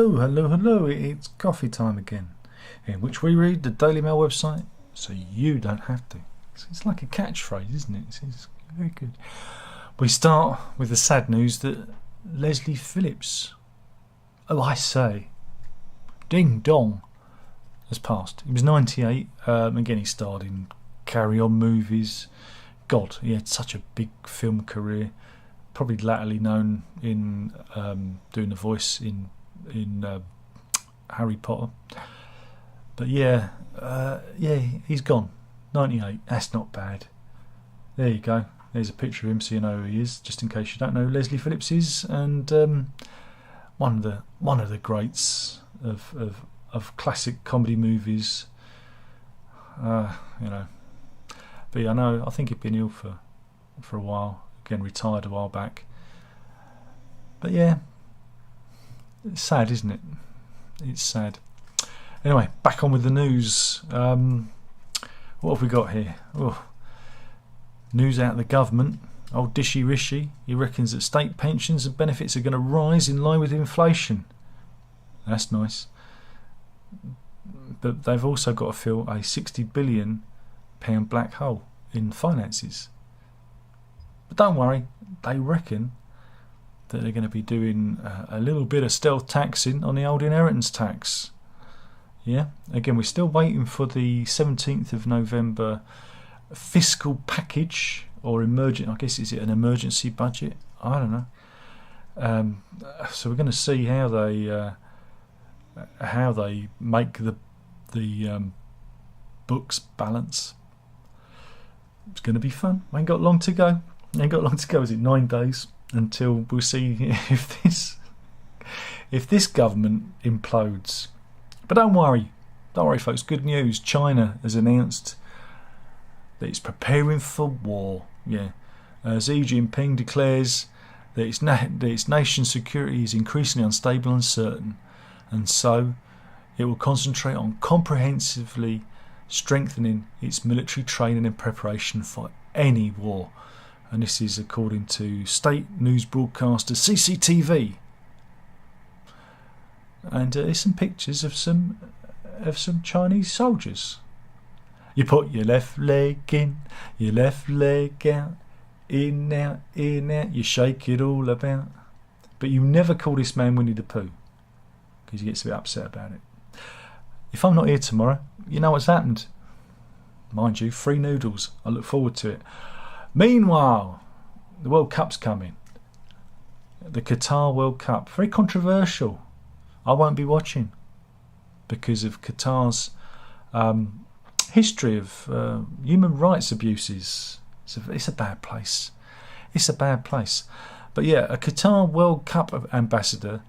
Hello, hello, hello, it's coffee time again, in which we read the Daily Mail website so you don't have to. It's like a catchphrase, isn't it? It's very good. We start with the sad news that Leslie Phillips, oh I say, ding dong, has passed. He was 98. Again, he starred in Carry On movies. God, he had such a big film career. Probably latterly known in doing the voice in Harry Potter. But yeah, he's gone. 98. That's not bad. There you go. There's a picture of him so you know who he is, just in case you don't know who Leslie Phillips is. And one of the greats of classic comedy movies. But yeah, I think he'd been ill for a while. Again, retired a while back. But yeah, it's sad, isn't it? It's sad. Anyway, back on with the news. What have we got here? Oh, news out of the government. Old Dishy Rishi, he reckons that state pensions and benefits are going to rise in line with inflation. That's nice. But they've also got to fill a £60 billion black hole in finances. But don't worry, they reckon that they're going to be doing a little bit of stealth taxing on the old inheritance tax. Yeah, again, we're still waiting for the 17th of November fiscal package or I guess is it an emergency budget? I don't know. So we're going to see how they make the books balance. It's going to be fun. Ain't got long to go. Is it 9 days until we'll see if this government implodes? But don't worry, folks. Good news. China has announced that it's preparing for war. Yeah, Xi Jinping declares that its nation's security is increasingly unstable and uncertain, and so it will concentrate on comprehensively strengthening its military training and preparation for any war. And this is according to state news broadcaster CCTV. And there's some pictures of some Chinese soldiers. You put your left leg in, your left leg out, in out, you shake it all about. But you never call this man Winnie the Pooh, because he gets a bit upset about it. If I'm not here tomorrow, you know what's happened. Mind you, free noodles. I look forward to it. Meanwhile, the World Cup's coming. The Qatar World Cup. Very controversial. I won't be watching because of Qatar's history of human rights abuses. It's a bad place. But yeah, a Qatar World Cup ambassador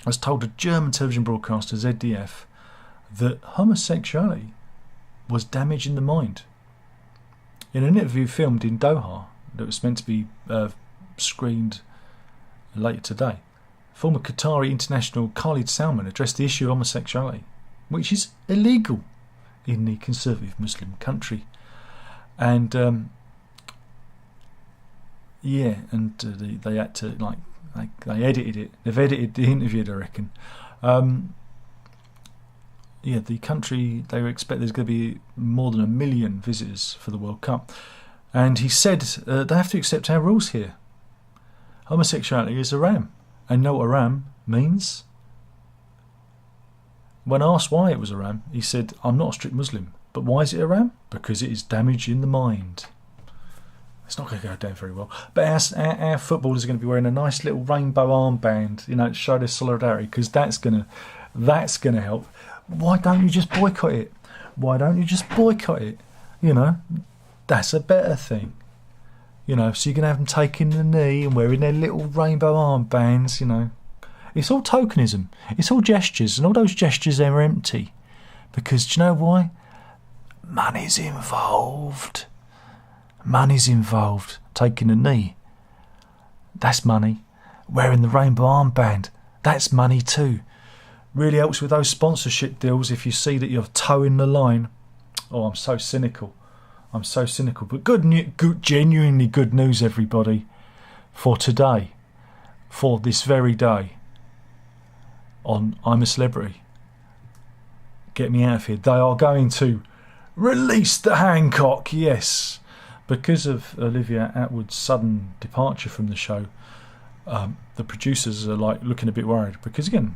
has told a German television broadcaster, ZDF, that homosexuality was damaging the mind. In an interview filmed in Doha that was meant to be screened later today, former Qatari international Khalid Salman addressed the issue of homosexuality, which is illegal in the conservative Muslim country. And they had to they edited it. They've edited the interview, I reckon. The country, they expect there's going to be more than 1 million visitors for the World Cup. And he said they have to accept our rules here. Homosexuality is haram. And know what haram means? When asked why it was haram, he said, I'm not a strict Muslim. But why is it haram? Because it is damaging the mind. It's not going to go down very well. But our footballers are going to be wearing a nice little rainbow armband, to show their solidarity, because that's going to help. Why don't you just boycott it? That's a better thing. So you can have them taking the knee and wearing their little rainbow armbands, It's all tokenism. It's all gestures, and all those gestures are empty. Because do you know why? Money's involved. Taking a knee. That's money. Wearing the rainbow armband. That's money too. Really helps with those sponsorship deals if you see that you're towing the line. Oh, I'm so cynical. But genuinely good news, everybody, for today, for this very day. on I'm a Celebrity. Get me out of here. They are going to release the Hancock, yes. Because of Olivia Attwood's sudden departure from the show, the producers are like looking a bit worried. Because again,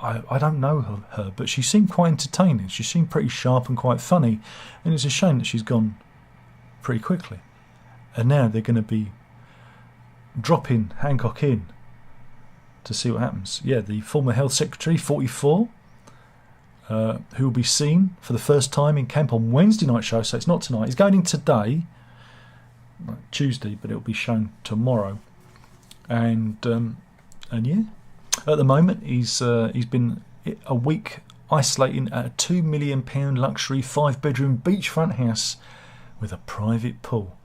I don't know her, but she seemed quite entertaining. She seemed pretty sharp and quite funny. And it's a shame that she's gone pretty quickly. And now they're going to be dropping Hancock in to see what happens. Yeah, the former Health Secretary, 44, who will be seen for the first time in camp on Wednesday night show, so it's not tonight. He's going in today, Tuesday, but it'll be shown tomorrow. And yeah, at the moment he's been a week isolating at a £2 million luxury 5-bedroom beachfront house with a private pool.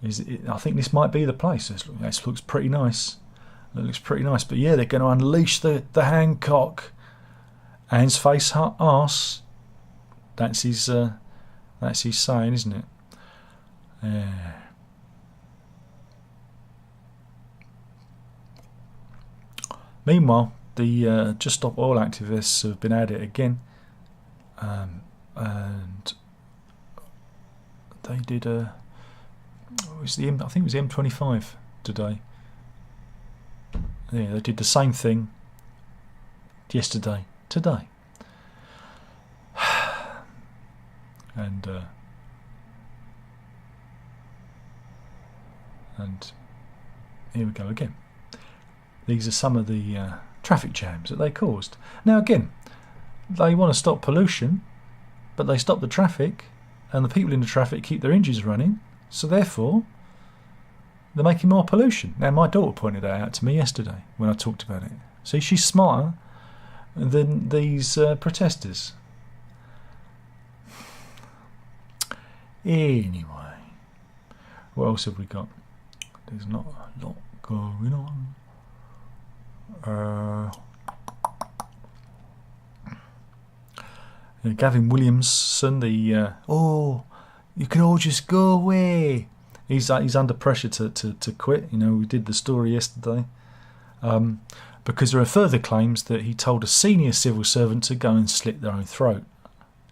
I think this might be the place. This looks pretty nice. It looks pretty nice. But yeah, they're going to unleash the Hancock. Hands, face, arse. That's his saying, isn't it? Yeah. Meanwhile, the Just Stop Oil activists have been at it again, and they did I think it was the M25 today. Yeah, they did the same thing yesterday. Today. And here we go again. These are some of the traffic jams that they caused. Now again, they want to stop pollution, but they stop the traffic, and the people in the traffic keep their engines running, so therefore they're making more pollution. Now my daughter pointed that out to me yesterday when I talked about it. See, she's smarter than these protesters. Anyway, what else have we got? There's not a lot going on. Gavin Williamson, you can all just go away. He's under pressure to quit. You know, we did the story yesterday. Because there are further claims that he told a senior civil servant to go and slit their own throat.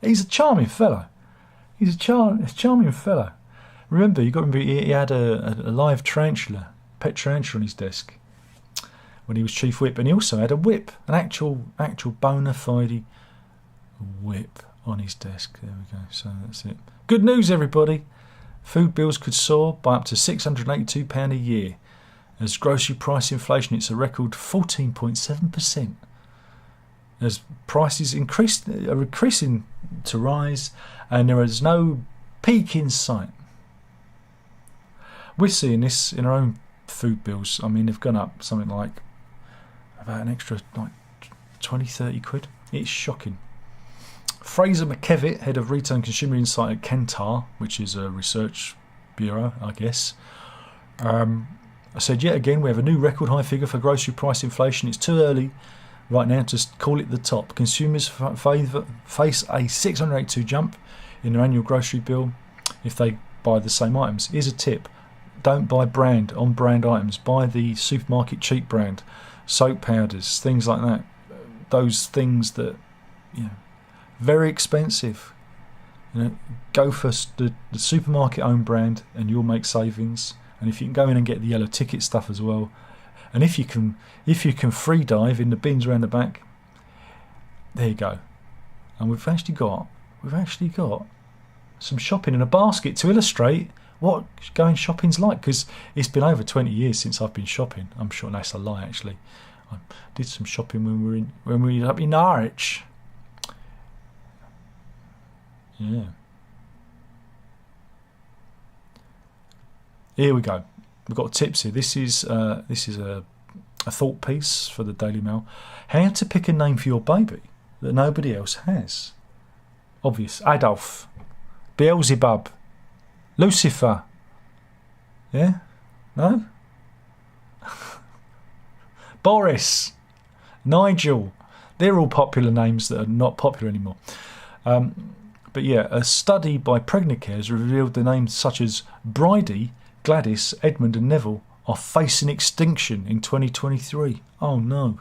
He's a charming fellow. He's a charming fellow. Remember, he had a live tarantula, pet tarantula on his desk when he was chief whip, and he also had a whip, an actual bona fide whip on his desk. There we go. So that's it. Good news, everybody. Food bills could soar by up to £682 a year. As grocery price inflation hits a record 14.7%. As prices are increasing to rise, and there is no peak in sight. We're seeing this in our own food bills. I mean, they've gone up something like about an extra 20-30 quid. It's shocking. Fraser McKevitt, head of Retail and Consumer Insight at Kantar, which is a research bureau, I guess, I said, yet again, we have a new record high figure for grocery price inflation. It's too early right now to call it the top. Consumers face a 682 jump in their annual grocery bill if they buy the same items. Here's a tip. Don't buy on-brand items. Buy the supermarket cheap brand. Soap powders, things like that. Those things that, very expensive. Go for the supermarket own brand and you'll make savings. And if you can go in and get the yellow ticket stuff as well, and if you can free dive in the bins around the back, there you go. And we've actually got some shopping in a basket to illustrate what going shopping's like, because it's been over 20 years since I've been shopping. I'm sure that's a lie, actually. I did some shopping when we were up in Norwich. Yeah. Here we go. We've got tips here. This is a thought piece for the Daily Mail. How to pick a name for your baby that nobody else has. Obvious. Adolf, Beelzebub, Lucifer. Yeah? No? Boris, Nigel. They're all popular names that are not popular anymore. But yeah, a study by Pregnacare has revealed the names such as Bridie, Gladys, Edmund and Neville are facing extinction in 2023. Oh no.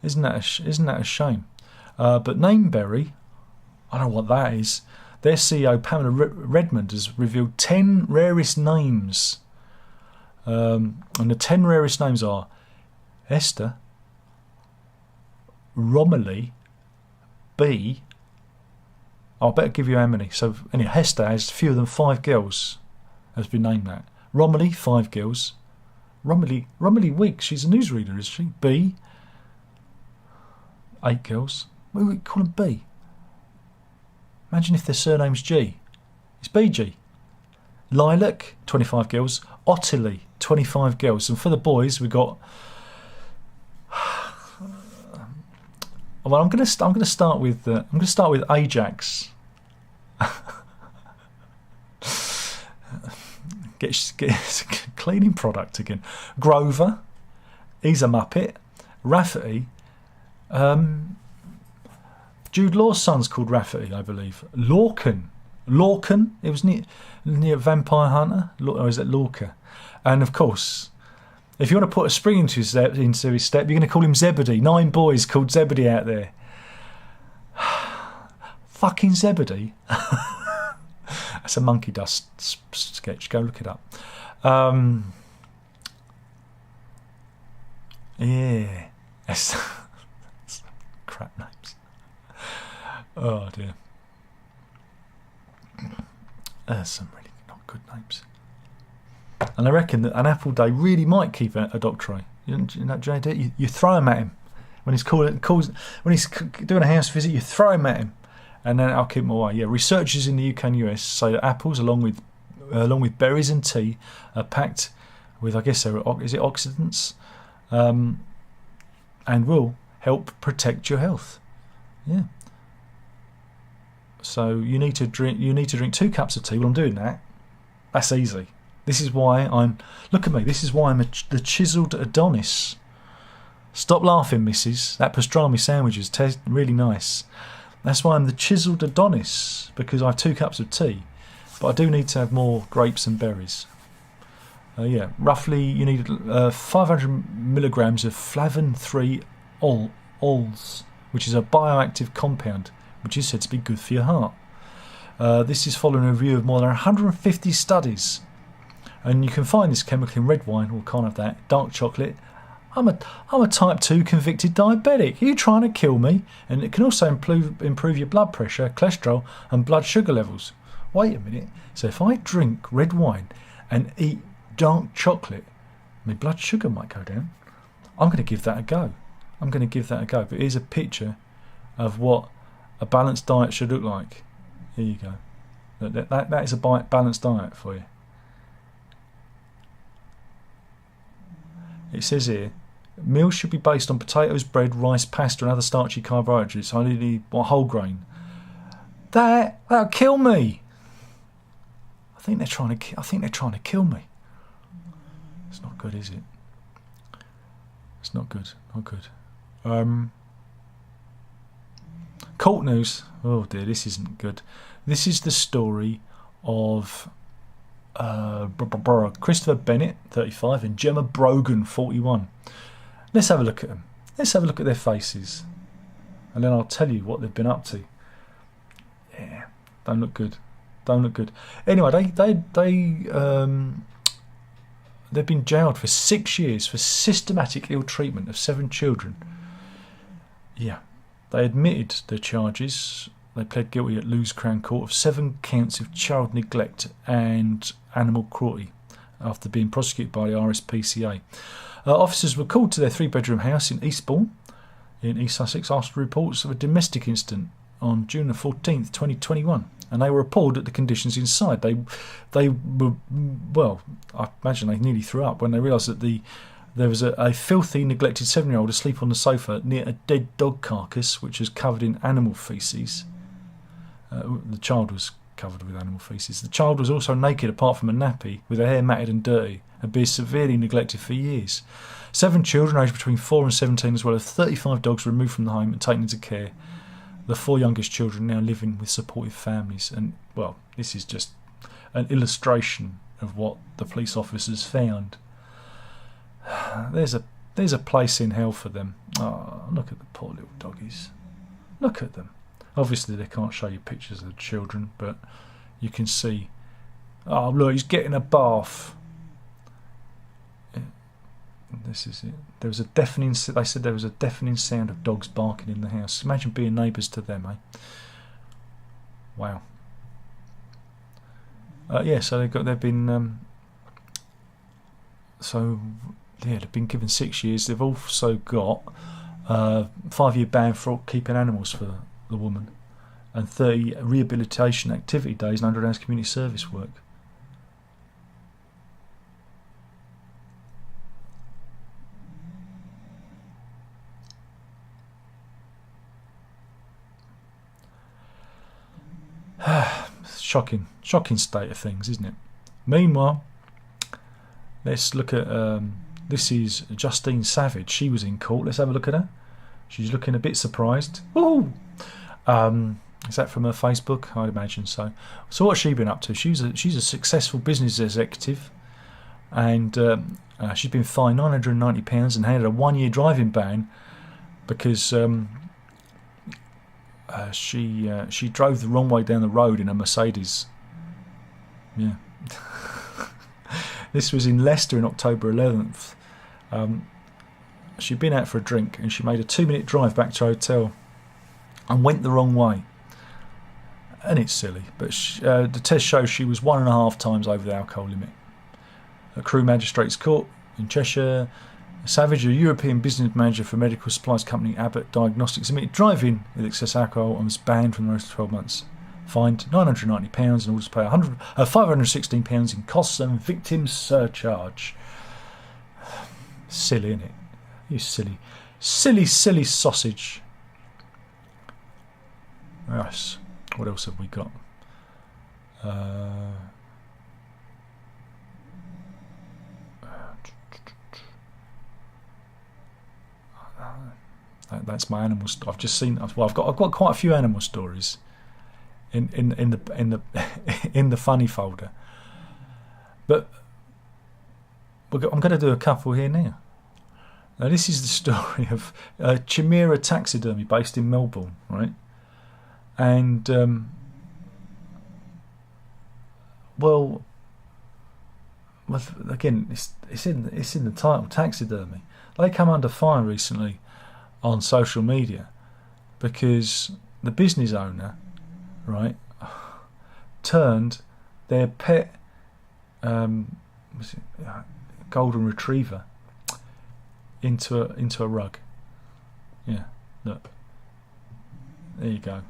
Isn't that a shame? But Nameberry, I don't know what that is. Their CEO Pamela Redmond has revealed 10 rarest names, and the 10 rarest names are Esther, Romilly, B. I'll better give you how many. So anyway, Hester has fewer than 5 girls. Has been named that. Romilly, 5 girls. Romilly Weeks, she's a newsreader, is she? B. 8 girls. What do we call them B? Imagine if their surname's G. It's BG. Lilac, 25 girls. Ottilie, 25 girls. And for the boys, we've got. Well, I'm going to start with Ajax. get a cleaning product again. Grover, he's a muppet. Rafferty. Jude Law's son's called Rafferty, I believe. Lorcan, it was near Vampire Hunter, or is it Lorca? And of course, if you want to put a spring into his step, you're going to call him Zebedee. 9 boys called Zebedee out there. Fucking Zebedee. That's a monkey dust sketch. Go look it up. Yeah. That's crap names. Oh dear. There's some really not good names. And I reckon that an apple day really might keep a dog tray. You throw him at him when he's when he's doing a house visit. You throw him at him, and then I'll keep him away. Yeah, researchers in the UK and US say that apples, along with berries and tea, are packed with, I guess, is it oxidants, and will help protect your health. Yeah. So you need to drink 2 cups of tea. Well, I'm doing that. That's easy. This is why look at me. This is why I'm the chiselled Adonis. Stop laughing, missus. That pastrami sandwiches taste really nice. That's why I'm the chiselled Adonis, because I have 2 cups of tea. But I do need to have more grapes and berries. Yeah, roughly you need 500 milligrams of flavin-3 ols, which is a bioactive compound, which is said to be good for your heart. This is following a review of more than 150 studies. And you can find this chemical in red wine, or can't have that, dark chocolate. I'm a type 2 convicted diabetic. Are you trying to kill me? And it can also improve your blood pressure, cholesterol and blood sugar levels. Wait a minute. So if I drink red wine and eat dark chocolate, my blood sugar might go down. I'm going to give that a go. But here's a picture of what a balanced diet should look like. Here you go. That is a balanced diet for you. It says here, meals should be based on potatoes, bread, rice, pasta and other starchy carbohydrates. I only need whole grain. That'll kill me. I think they're trying to kill me. It's not good, is it? It's not good. Court news. Oh dear, this isn't good. This is the story of Christopher Bennett, 35, and Gemma Brogan, 41. Let's have a look at them. Let's have a look at their faces, and then I'll tell you what they've been up to. Yeah, don't look good. Anyway, they've been jailed for 6 years for systematic ill treatment of 7 children. Yeah, they admitted their charges. They pled guilty at Lewes Crown Court of 7 counts of child neglect and animal cruelty after being prosecuted by the RSPCA. Officers were called to their 3-bedroom house in Eastbourne, in East Sussex, after reports of a domestic incident on June the 14th, 2021. And they were appalled at the conditions inside. They were, well, I imagine they nearly threw up when they realised that there was a filthy, neglected 7-year-old asleep on the sofa near a dead dog carcass, which was covered in animal faeces. The child was covered with animal faeces. The child was also naked apart from a nappy, with her hair matted and dirty, and been severely neglected for years. 7 children aged between 4 and 17, as well as 35 dogs removed from the home and taken into care. The 4 youngest children now living with supportive families. And, well, this is just an illustration of what the police officers found. There's a there's a place in hell for them. Oh, look at the poor little doggies. Look at them. Obviously, they can't show you pictures of the children, but you can see. Oh, look, he's getting a bath. This is it. There was a deafening. They said there was a deafening sound of dogs barking in the house. Imagine being neighbours to them, eh? Wow. Yeah, so they've been. They've been given 6 years. They've also got 5-year ban for keeping animals for the woman, and 30 rehabilitation activity days and 100 hours community service work. Shocking state of things, isn't it? Meanwhile, let's look at this is Justine Savage. She was in court. Let's have a look at her. She's looking a bit surprised. Ooh! Is that from her Facebook? I'd imagine so. So what's she been up to? She's a successful business executive, and she's been fined £990 and handed a 1-year driving ban because she drove the wrong way down the road in a Mercedes. Yeah. This was in Leicester on October 11th. She'd been out for a drink and she made a 2-minute drive back to her hotel and went the wrong way. And it's silly, but the test shows she was 1.5 times over the alcohol limit. At Crewe Magistrates Court in Cheshire, Savage, a European business manager for medical supplies company Abbott Diagnostics, admitted driving with excess alcohol and was banned from the rest of 12 months. Fined £990 and ordered to pay £516 in costs and victim surcharge. Silly, innit? You silly sausage. Yes. What else have we got? That's my animal. I've just seen. Well, I've got quite a few animal stories in the in the funny folder, but I'm going to do a couple here now. Now, this is the story of Chimera Taxidermy, based in Melbourne, right? And well, again, it's in the title, taxidermy. They come under fire recently on social media because the business owner, right, turned their pet golden retriever into a rug. Yeah, look, there you go.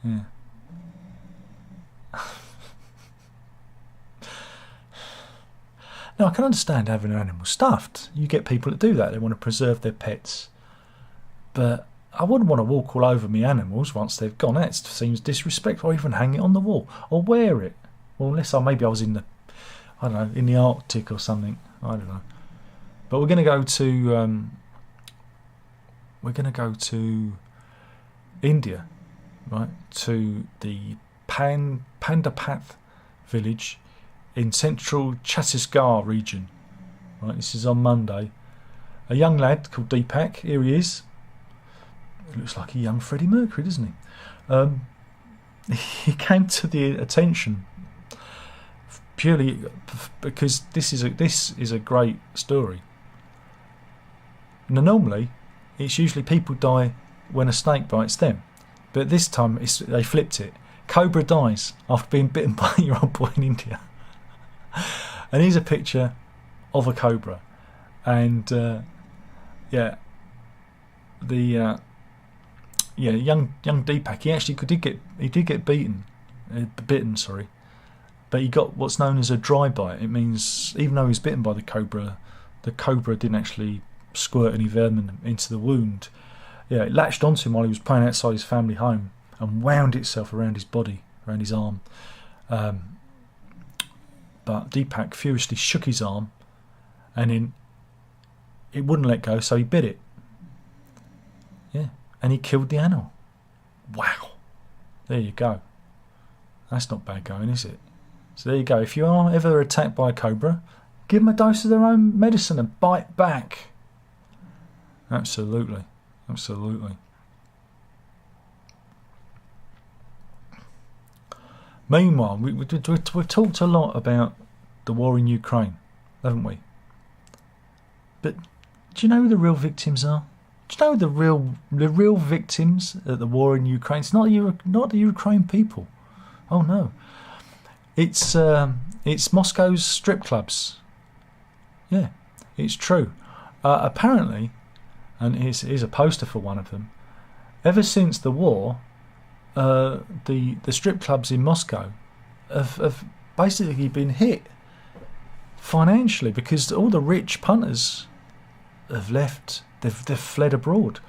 Yeah. Now, I can understand having an animal stuffed. You get people that do that. They want to preserve their pets. But I wouldn't want to walk all over me animals once they've gone. That seems disrespectful. Or even hang it on the wall or wear it. Well, unless maybe I was in the Arctic or something. I don't know. But we're going to go to India, right? To the Pandapath village in central Chhattisgarh region. Right, this is on Monday. A young lad called Deepak, here he is. He looks like a young Freddie Mercury, doesn't he? He came to the attention purely because this is a great story. Now, normally, it's usually people die when a snake bites them, but this time they flipped it. Cobra dies after being bitten by a year-old boy in India. And here's a picture of a cobra, and young Deepak, he actually did get bitten, but he got what's known as a dry bite. It means even though he was bitten by the cobra didn't actually squirt any venom into the wound. Yeah, it latched onto him while he was playing outside his family home and wound itself around his body, around his arm. But Deepak furiously shook his arm, and then it wouldn't let go, so he bit it. Yeah, and he killed the animal. Wow, there you go. That's not bad going, is it? So there you go. If you are ever attacked by a cobra, give them a dose of their own medicine and bite back. Absolutely. Absolutely. Meanwhile, we've talked a lot about the war in Ukraine, haven't we? But do you know who the real victims are? Do you know the real victims at the war in Ukraine? It's not the Ukraine people. Oh no, it's Moscow's strip clubs. Yeah, it's true. Apparently, and here's a poster for one of them. Ever since the war, the strip clubs in Moscow have basically been hit financially because all the rich punters have left. They've fled abroad.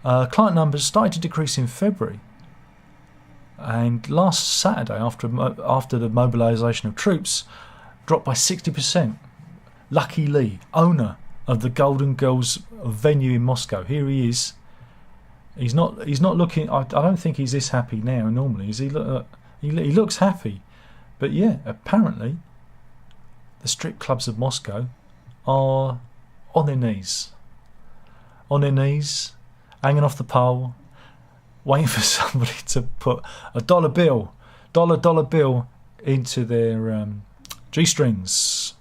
Client numbers started to decrease in February, and last Saturday, after the mobilisation of troops, dropped by 60%. Lucky Lee, owner of the Golden Girls venue in Moscow, here he is. He's not looking. I don't think he's this happy now. Normally, is he? He looks happy, but yeah, apparently, the strip clubs of Moscow are on their knees. On their knees, hanging off the pole, waiting for somebody to put a dollar bill into their G-strings.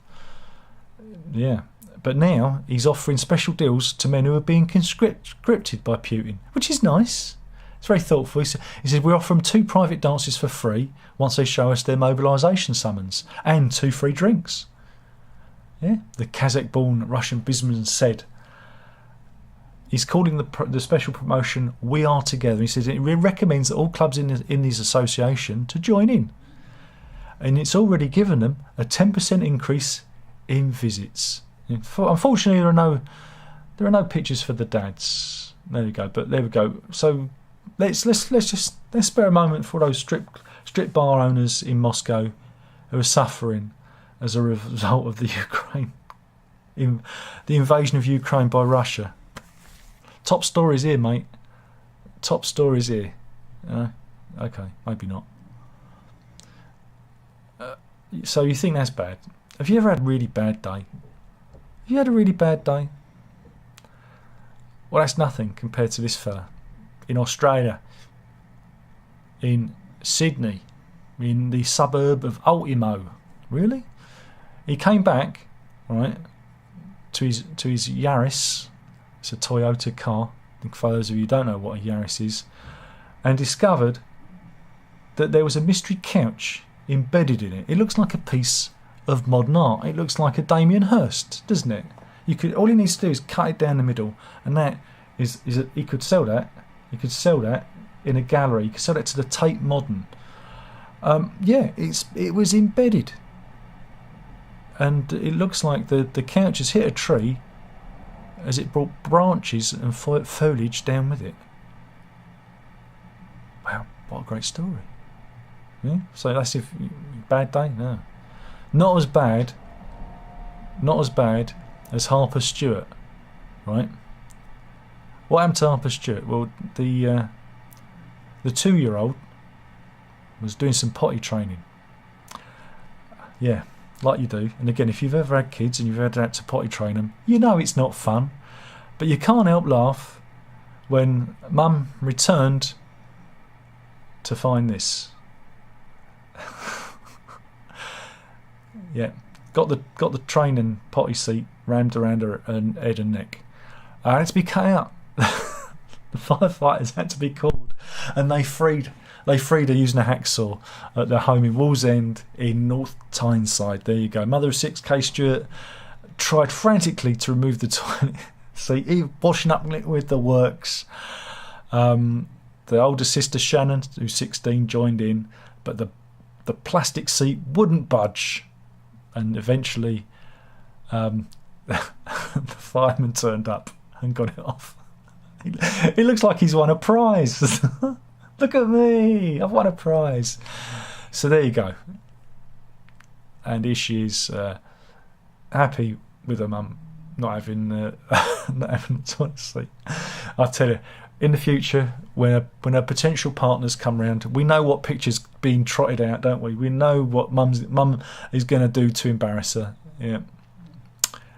Yeah, but now he's offering special deals to men who are being conscripted by Putin, which is nice. It's very thoughtful. He said, we offer them 2 private dances for free once they show us their mobilisation summons, and 2 free drinks. Yeah, the Kazakh-born Russian businessman said. He's calling the special promotion "We Are Together." He says it recommends that all clubs in his association to join in, and it's already given them a 10% increase in visits. Unfortunately, there are no pictures for the dads. There we go. But there we go. So let's spare a moment for those strip bar owners in Moscow who are suffering as a result of the invasion of Ukraine by Russia. Top stories here, mate. Top stories here. Okay, maybe not. So you think that's bad? Have you ever had a really bad day? Have you had a really bad day? Well, that's nothing compared to this fella in Australia, in Sydney, in the suburb of Ultimo. Really? He came back, right, to his Yaris. It's a Toyota car, for those of you who don't know what a Yaris is, and discovered that there was a mystery couch embedded in it. It looks like a piece of modern art. It looks like a Damien Hirst, doesn't it? All he needs to do is cut it down the middle, and that is he could sell that. He could sell that in a gallery. He could sell it to the Tate Modern. Yeah, it was embedded, and it looks like the couch has hit a tree as it brought branches and foliage down with it. Wow, what a great story. Yeah? So that's if bad day? No. Not as bad as Harper Stewart, right? What happened to Harper Stewart? Well, the 2-year-old was doing some potty training. Yeah, like you do. And again, if you've ever had kids and you've ever had to potty train them, you know it's not fun. But you can't help laugh when Mum returned to find this. Yeah, got the training potty seat rammed around her head and neck. I had to be cut out. The firefighters had to be called, and they freed her using a hacksaw at their home in Wallsend in North Tyneside. There you go. Mother of 6, Kay Stewart, tried frantically to remove the toilet seat, washing up with the works. The older sister Shannon, who's 16, joined in, but the plastic seat wouldn't budge, and eventually the fireman turned up and got it off. It looks like he's won a prize. Look at me, I've won a prize. So there you go. And here she is, happy with her mum not having the toilet seat. I tell you, in the future, when our potential partners come round, we know what picture's being trotted out, don't we? We know what mum is going to do to embarrass her. Yeah.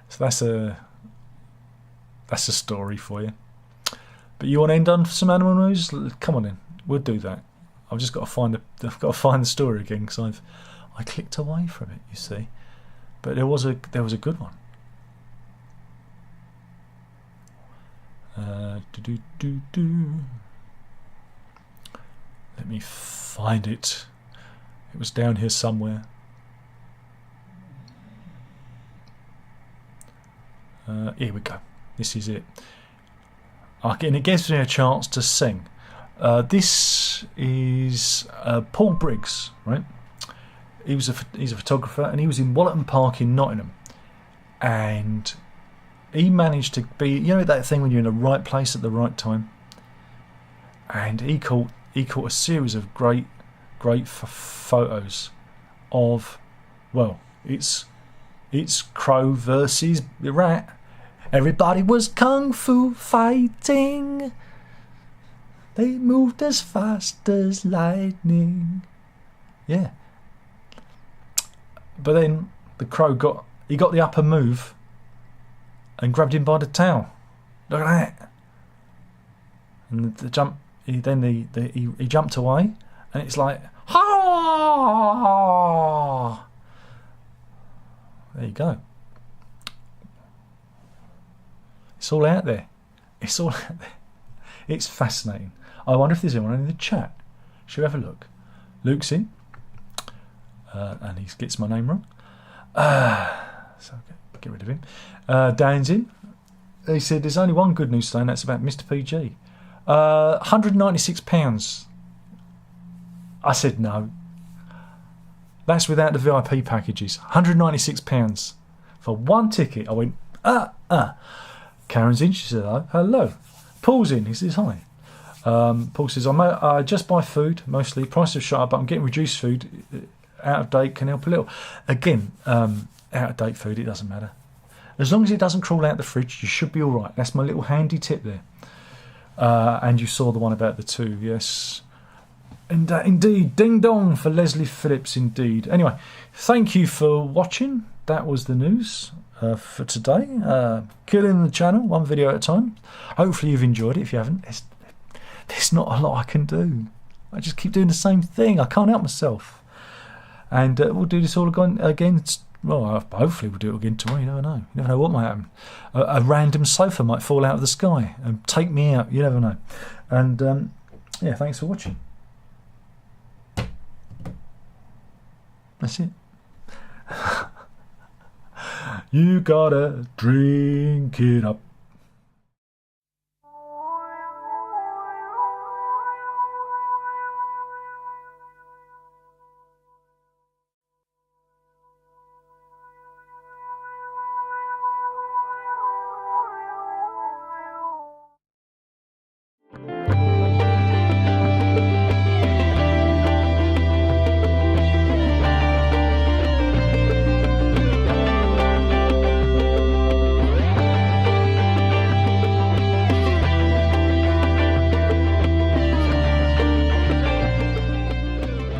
So that's a story for you. But you want to end on some animal news? Come on in, we'll do that. I've just got to find the story again because I clicked away from it. You see, but there was a good one. Let me find it. It was down here somewhere. Here we go. This is it. And it gives me a chance to sing. This is Paul Briggs, right? He's a photographer, and he was in Wallerton Park in Nottingham, and he managed to be, you know, that thing when you're in the right place at the right time. And he caught a series of great photos of, well, it's crow versus the rat. Everybody was kung fu fighting. They moved as fast as lightning. Yeah. But then the crow got the upper move and grabbed him by the tail. Look at that. And the jump. He jumped away, and it's like, ha! There you go. It's all out there. It's all out there. It's fascinating. I wonder if there's anyone in the chat. Should we have a look? Luke's in, and he gets my name wrong. So get rid of him. Dan's in. He said there's only one good news today, and that's about Mr. PG. £196. I said no. That's without the VIP packages. £196 for one ticket. I went, Karen's in. She said hello. Paul's in. He says hi. Paul says, I just buy food mostly. Prices have shot up, but I'm getting reduced food. Out of date can help a little. Again, out of date food, it doesn't matter. As long as it doesn't crawl out the fridge, you should be all right. That's my little handy tip there. And you saw the one about the two, yes. And indeed, ding dong for Leslie Phillips, indeed. Anyway, thank you for watching. That was the news for today. Killing the channel, one video at a time. Hopefully you've enjoyed it. If you haven't, there's not a lot I can do. I just keep doing the same thing. I can't help myself. And we'll do this all again. Well, hopefully we'll do it again tomorrow. You never know. You never know what might happen. A random sofa might fall out of the sky and take me out. You never know. And yeah, thanks for watching. That's it. You gotta drink it up.